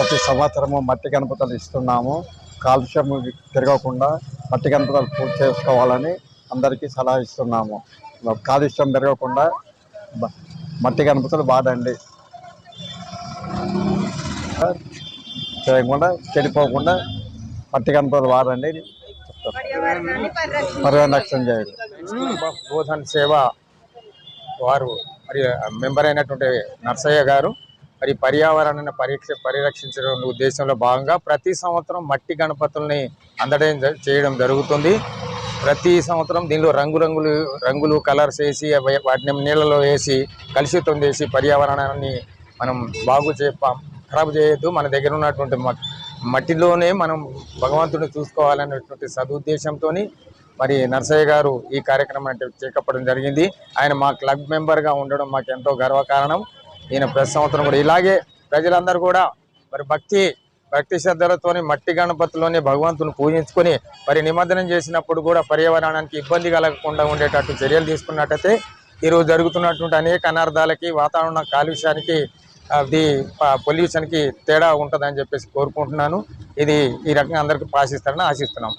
ప్రతి సంవత్సరము మట్టి గణపతులు ఇస్తున్నాము. కాలుష్యం పెరగకుండా మట్టి గణపతులు పూర్తి చేసుకోవాలని అందరికీ సలహా ఇస్తున్నాము. కాలుష్యం పెరగకుండా మట్టి గణపతులు వాడండి, చేయకుండా చెడిపోకుండా మట్టి గణపతులు వాడండి. పరిరక్షణ చేయండి. బోధన్ సేవ వారు మరి మెంబర్ అయినటువంటి నర్సయ్య గారు మరి పర్యావరణాన్ని పరిరక్షించడం ఉద్దేశంలో భాగంగా ప్రతి సంవత్సరం మట్టి గణపతుల్ని అందడం చేయడం జరుగుతుంది. ప్రతి సంవత్సరం దీనిలో రంగులు కలర్స్ వేసి వాటిని నీళ్ళలో వేసి కలుషితం చేసి పర్యావరణాన్ని మనం ఖరాబ్ చేయొద్దు. మన దగ్గర ఉన్నటువంటి మట్టిలోనే మనం భగవంతుడిని చూసుకోవాలనేటువంటి సదుద్దేశంతో మరి నర్సయ్య గారు ఈ కార్యక్రమాన్ని చేపట్టడం జరిగింది. ఆయన మా క్లబ్ మెంబర్గా ఉండడం మాకు ఎంతో గర్వకారణం. ఈయన ప్రతి సంవత్సరం కూడా ఇలాగే ప్రజలందరూ కూడా మరి భక్తి శ్రద్ధలతోని మట్టి గణపతిలోని భగవంతుని పూజించుకొని మరి నిమజ్జనం చేసినప్పుడు కూడా పర్యావరణానికి ఇబ్బంది కలగకుండా ఉండేటట్టు చర్యలు తీసుకున్నట్టయితే ఈరోజు జరుగుతున్నటువంటి అనేక అనర్థాలకి, వాతావరణ కాలుష్యానికి, పొల్యూషన్కి తేడా ఉంటుందని చెప్పేసి కోరుకుంటున్నాను. ఇది ఈ రకంగా అందరికీ ఆశిస్తారని ఆశిస్తున్నాం.